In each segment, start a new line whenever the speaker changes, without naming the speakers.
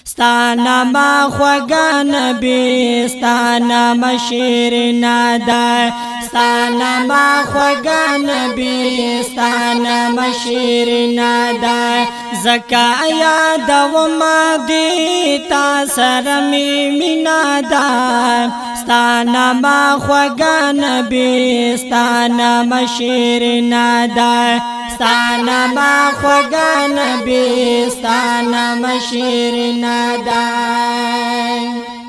ستانا ما خوگا نبی ستانا ما شیرنا دا ستانا ما خوگا نبی ستانا ما شیرنا دا زکا یاد و ما دی تا سرمی مینا دا ستانا ما خوگا نبی ستانا ما شیرنا دا ستانا ما خوگا نبی ستانا ما شیرنا دا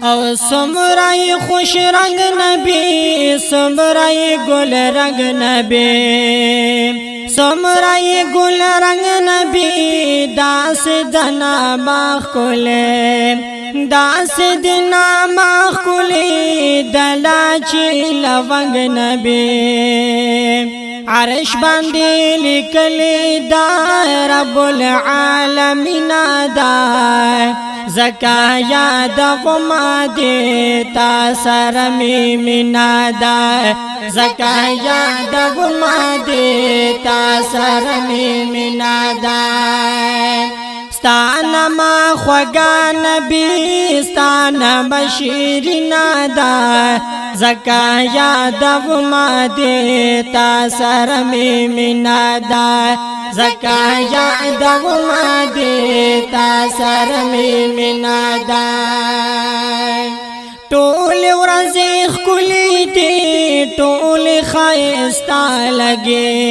او سمرائی خوش رنگ نبی سمرائی گل رنگ نبی سمرائی گل رنگ نبی داس دنا باخ کولے داس دنا باخ کولے دلاچی لونگ نبی عرش باندې لیکلی دا رب العالمین دا زکا یاد وما دیتا سرمی مینا دا زکا یاد وما دیتا سرمی مینا دا ستانا ما خوگا نبی ستانا بشیرنا دا زکا یاد وما دیتا سرمی مینا دا زکا یاد وما دیتا سرمی مینا دا ټول ورځ ښکلې دي ټول ښایسته لګي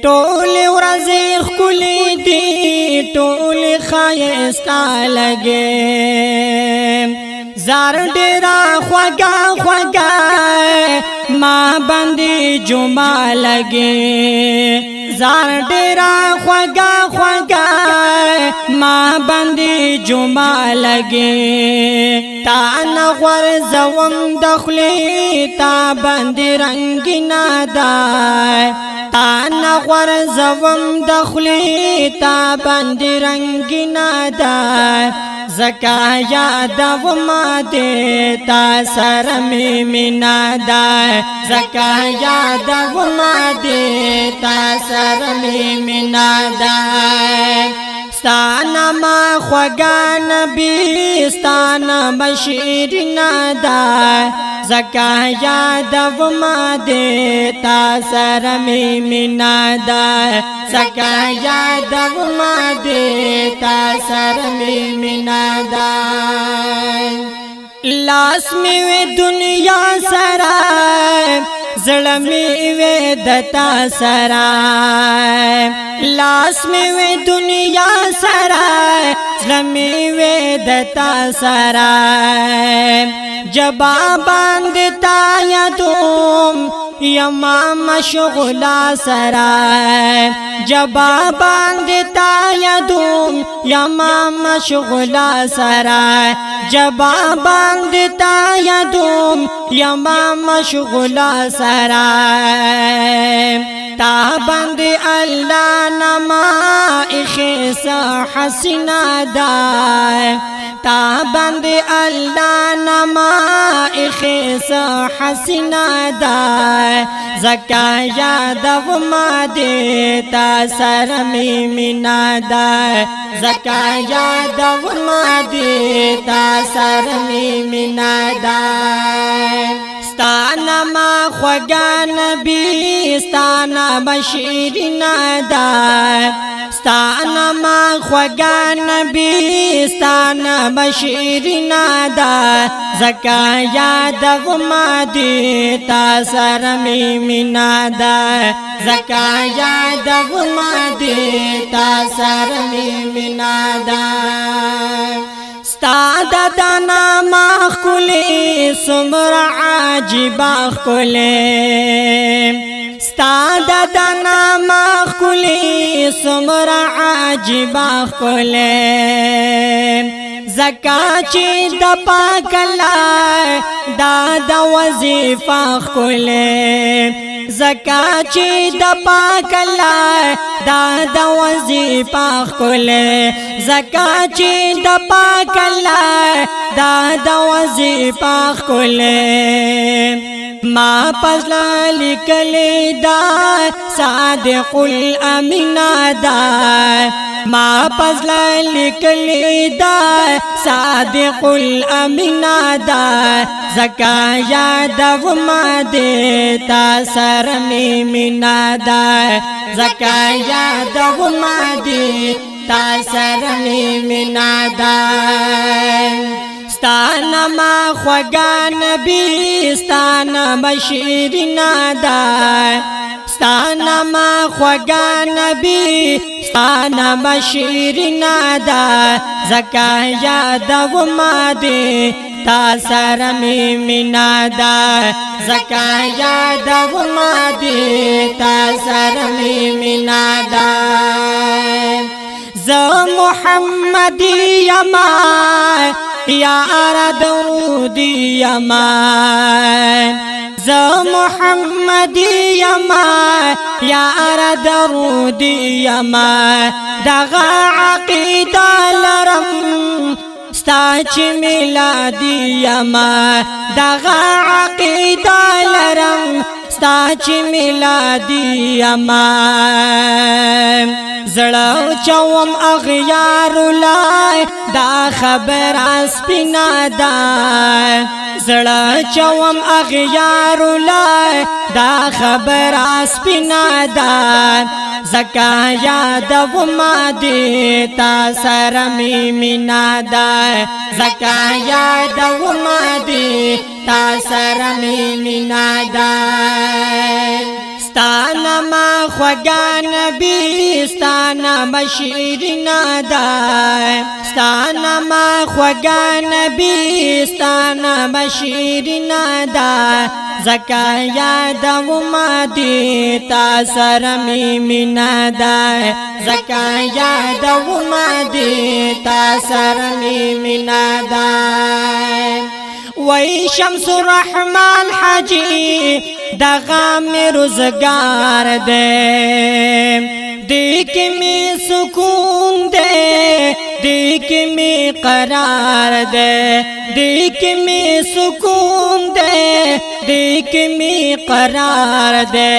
ټول ورځ ښکلې دي ټول ښایسته لګي زار ډیرا خوږه خوږه ما باندې جمعه لګي زار ډیرا خوږه خوږه ما باندې جمعه لګي تا نغور زوم دخلی تا باندې رنگینا دا تا نغور زوم دخلی تا باندې رنگینا دا زکا یاد وما دیتا سرمی مینا دا زکا یاد وما دیتا سرمی مینا دا ستانا ما خوگا نبی ستانا بشیرنا دا زکا یاد وما دیتا سرمی مینا دا زکا یاد وما دیتا سرمی مینا دا لاس میوے دنیا سرا زړه میوے دتا سرا لاس میوے دنیا سرا زړه میوے دتا سرا جبا باندې تا یادوم یما مشغولا سرا جبا باندې تا یادوم یما مشغولا سرا جبا باندې تا یادوم یما مشغولا سرا تا باندې الله نما اخیسا حسنا دا تا باندې الله نما اخیسا حسنا دا زکا یاد وما دیتا سرمی مینا دا زکا یاد وما دیتا سرمی مینا دا ستانا ما خوگا نبی ستانا بشیرنا دا ستانا ما خوگا نبی ستانا بشیرنا دا زکا یاد وما دیتا سرمی مینا دا زکا یاد وما دیتا سرمی مینا دا ستا دانا ماخ کلی سمر عاجباخ کلی ستا دانا ماخ کلی سمر عاجباخ کلی زکا چی دا پاک اللہ دا وظیفہ کلی زکا چې د پاک الله دا د وظیفه ښکلې زکا چې د پاک الله دا د وظیفه ښکلې ما پزلا لیکلی دا صادق الامین دا ما پزلا لیکلی دا صادق الامین دا زکا یاد وما دیتا سرمی مینا دا زکا یاد وما دیتا سرمی مینا دا ستانا ما خوگا نبی ستانا بشیرنا دا ستانا ما خوگا نبی ستانا بشیرنا دا زکا یاد وما دی تا سرمی مینا دا زکا یاد وما دی تا سرمی مینا دا ز محمدی یما یار درودی یما ز محمدی یما یار درودی یما دغا عقیده لرم ستا چې میلادی یما دغا عقیده لرم ستا چې میلادی یما زړه چوم اغیار لای دا خبر اسپینا دا زړه چوم اغیار لای دا خبر اسپینا دا زکا یاد وما دیتا سرمی مینا دا زکا یاد وما دیتا سرمی مینا دا ستانا ما خوگا نبی ستانا بشیرنا دا ستانا ما خوگا نبی ستانا بشیرنا دا زکا یاد وما دیتا سرمی مینا دا زکا یاد وما دیتا سرمی مینا دا وی شمس الرحمن حاجی دغا می روزگار دے دیکھ می سکون دے دیکھ می قرار دے دیکھ می سکون دے دیکھ می قرار دے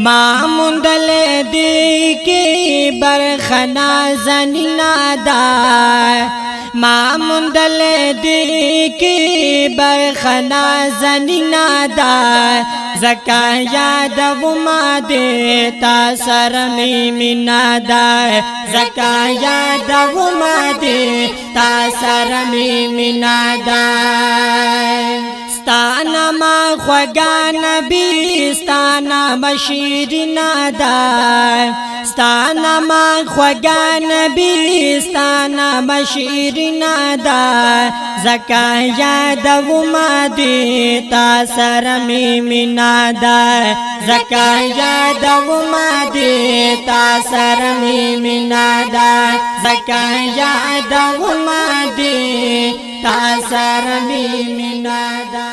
ما مندل دیکھی برخنا زنینا دا ما مندل دیکی برخنا زنینا دا زکا یاد وما دیتا سرمی مینا دا زکا یاد وما دیتا سرمی مینا دا ستانا ما خوگا نبی ستانا بشیرنا دا ستانا ما خوگا نبی ستانا بشیرنا دا زکا یاد وما دیتا سرمی مینا دا زکا یاد وما دیتا سرمی مینا دا زکا یاد وما دیتا سرمی مینا دا